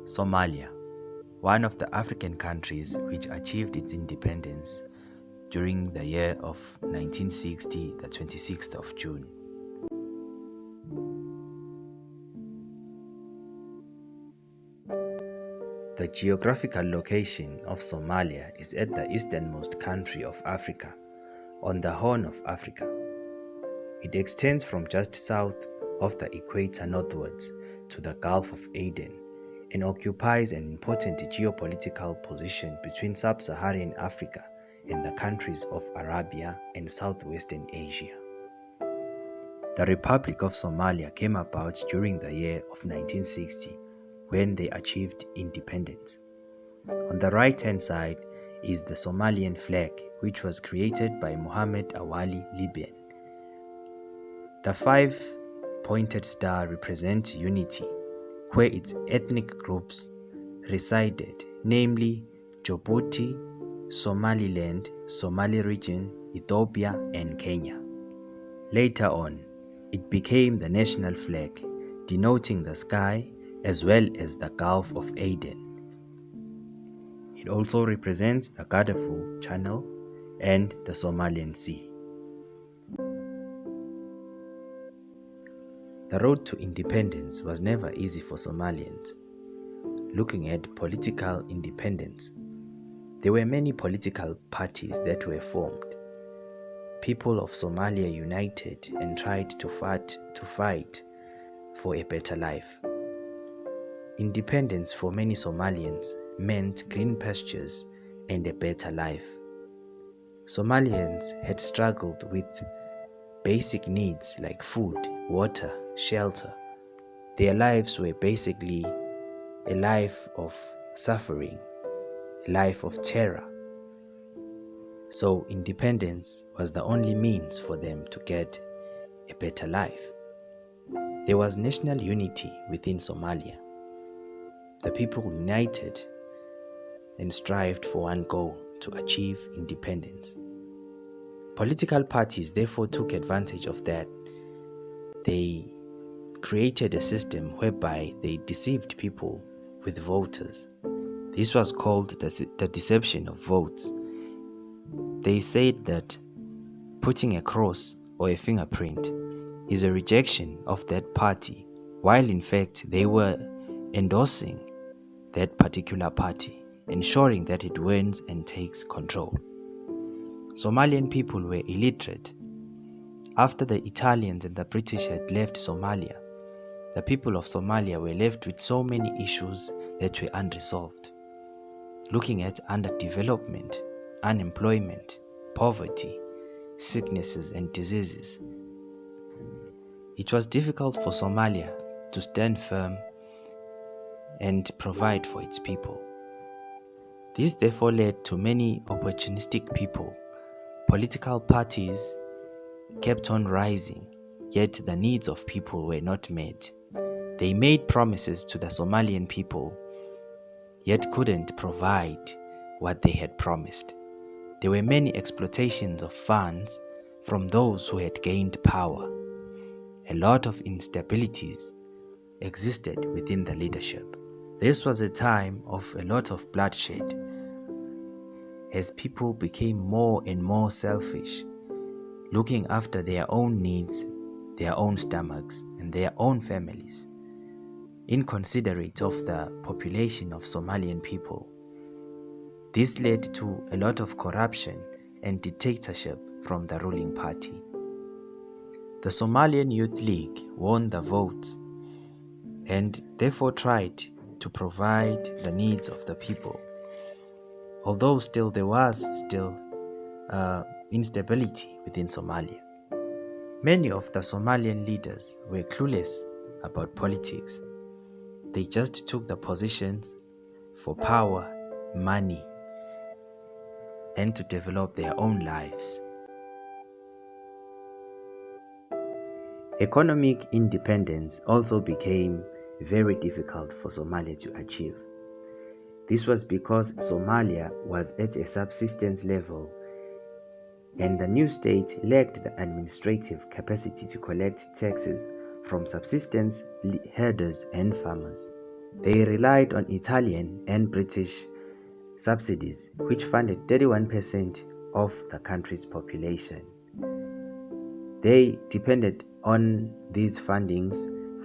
Somalia, one of the African countries which achieved its independence during the year of 1960, the 26th of June. The geographical location of Somalia is at the easternmost country of Africa, on the Horn of Africa. It extends from just south of the equator northwards to the Gulf of Aden and occupies an important geopolitical position between sub-Saharan Africa and the countries of Arabia and southwestern Asia. The Republic of Somalia came about during the year of 1960 when they achieved independence. On the right-hand side is the Somalian flag, which was created by Mohammed Awali Libyan. The five-pointed star represents unity, where its ethnic groups resided, namely Djibouti, Somaliland, Somali region, Ethiopia, and Kenya. Later on, it became the national flag, denoting the sky as well as the Gulf of Aden. It also represents the Darfur Channel and the Somalian Sea. The road to independence was never easy for Somalians. Looking at political independence, there were many political parties that were formed. People of Somalia united and tried to fight for a better life. Independence for many Somalians meant green pastures and a better life. Somalians had struggled with basic needs like food, water, shelter. Their lives were basically a life of suffering, a life of terror. So independence was the only means for them to get a better life. There was national unity within Somalia. The people united and strived for one goal: to achieve independence. Political parties therefore took advantage of that. They created a system whereby they deceived people with voters. This was called the deception of votes. They said that putting a cross or a fingerprint is a rejection of that party, while in fact they were endorsing that particular party, ensuring that it wins and takes control. Somalian people were illiterate. After the Italians and the British had left Somalia, the people of Somalia were left with so many issues that were unresolved. Looking at underdevelopment, unemployment, poverty, sicknesses and diseases, it was difficult for Somalia to stand firm and provide for its people. This therefore led to many opportunistic people. Political parties kept on rising, yet the needs of people were not met. They made promises to the Somalian people, yet couldn't provide what they had promised. There were many exploitations of funds from those who had gained power. A lot of instabilities existed within the leadership. This was a time of a lot of bloodshed, as people became more and more selfish, looking after their own needs, their own stomachs, and their own families, inconsiderate of the population of Somalian people. This led to a lot of corruption and dictatorship from the ruling party. The Somalian Youth League won the votes and therefore tried to provide the needs of the people. Although there was instability within Somalia. Many of the Somalian leaders were clueless about politics. They just took the positions for power, money, and to develop their own lives. Economic independence also became very difficult for Somalia to achieve. This was because Somalia was at a subsistence level and the new state lacked the administrative capacity to collect taxes from subsistence herders and farmers. They relied on Italian and British subsidies, which funded 31% of the country's population. They depended on these fundings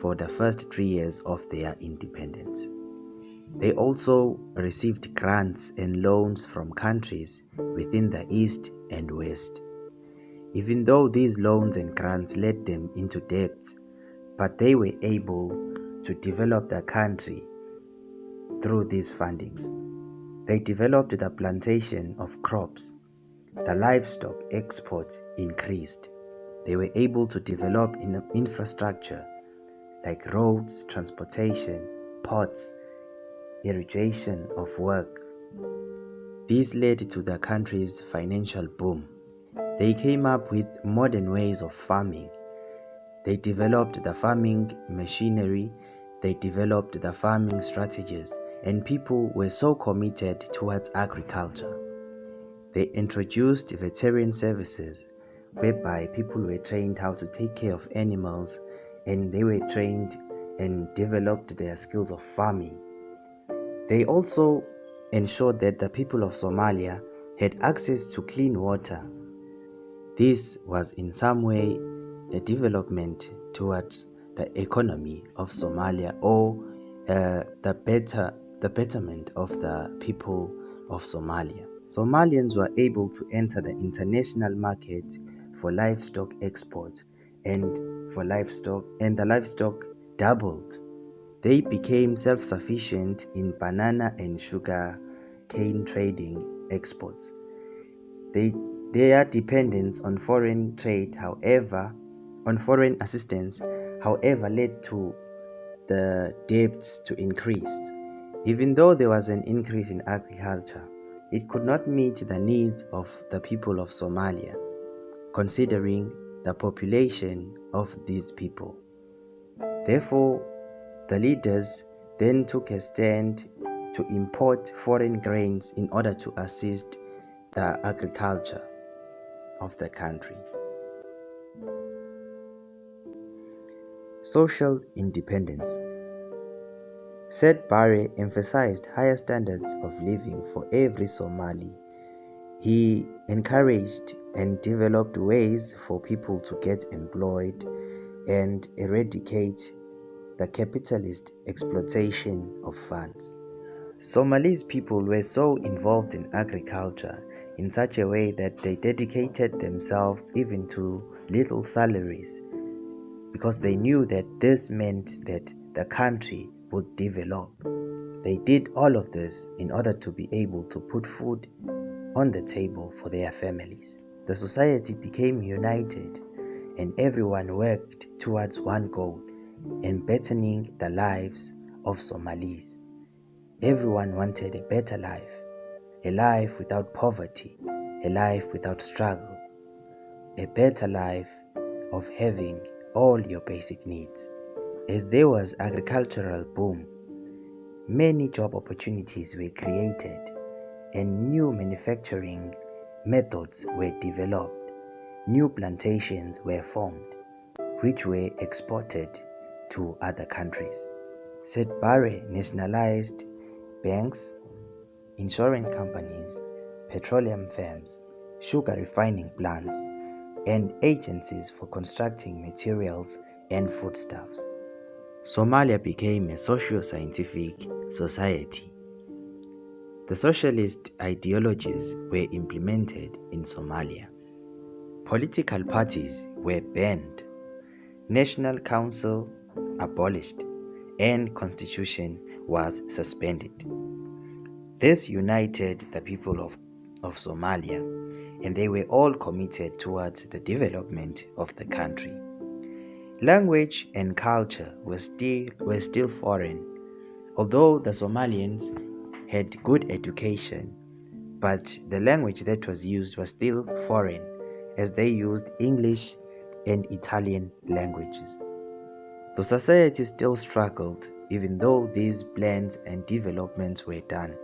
for the first 3 years of their independence. They also received grants and loans from countries within the East and West. Even though these loans and grants led them into debt, but they were able to develop the country through these fundings. They developed the plantation of crops. The livestock export increased. They were able to develop infrastructure like roads, transportation, ports, irrigation of work. This led to the country's financial boom. They came up with modern ways of farming. They developed the farming machinery, they developed the farming strategies, and people were so committed towards agriculture. They introduced veteran services, whereby people were trained how to take care of animals, and they were trained and developed their skills of farming. They also ensured that the people of Somalia had access to clean water. This was in some way a development towards the economy of Somalia, or the betterment of the people of Somalia. Somalians were able to enter the international market for livestock export, and the livestock doubled. They became self-sufficient in banana and sugar cane trading exports. Their dependence on foreign assistance, however, led to the debts to increase. Even though there was an increase in agriculture, it could not meet the needs of the people of Somalia, considering the population of these people. Therefore, the leaders then took a stand to import foreign grains in order to assist the agriculture of the country. Social independence. Said Barre emphasized higher standards of living for every Somali. He encouraged and developed ways for people to get employed and eradicate the capitalist exploitation of funds. Somalese people were so involved in agriculture in such a way that they dedicated themselves even to little salaries, because they knew that this meant that the country would develop. They did all of this in order to be able to put food on the table for their families. The society became united, and everyone worked towards one goal: in bettering the lives of Somalis. Everyone wanted a better life, a life without poverty, a life without struggle, a better life of having all your basic needs. As there was agricultural boom, many job opportunities were created and new manufacturing methods were developed. New plantations were formed, which were exported to other countries. Said Barre nationalized banks, insurance companies, petroleum firms, sugar refining plants, and agencies for constructing materials and foodstuffs. Somalia became a socio-scientific society. The socialist ideologies were implemented in Somalia. Political parties were banned, National Council abolished, and constitution was suspended. This united the people of Somalia, and they were all committed towards the development of the country. Language and culture were still foreign, although the Somalians had good education, but the language that was used was still foreign, as they used English and Italian languages. The society still struggled, even though these plans and developments were done.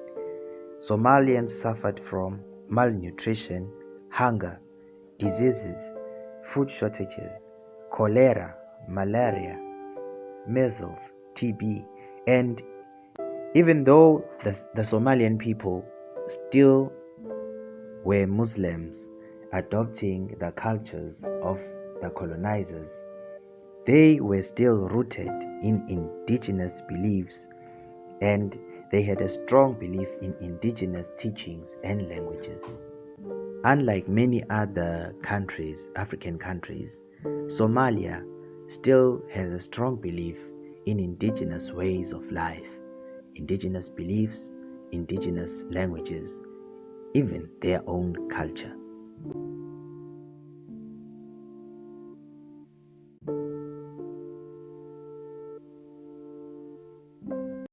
Somalians suffered from malnutrition, hunger, diseases, food shortages, cholera, malaria, measles, TB, and Even though the Somalian people still were Muslims, adopting the cultures of the colonizers, they were still rooted in indigenous beliefs, and they had a strong belief in indigenous teachings and languages. Unlike many other countries, African countries, Somalia still has a strong belief in indigenous ways of life, indigenous beliefs, indigenous languages, even their own culture.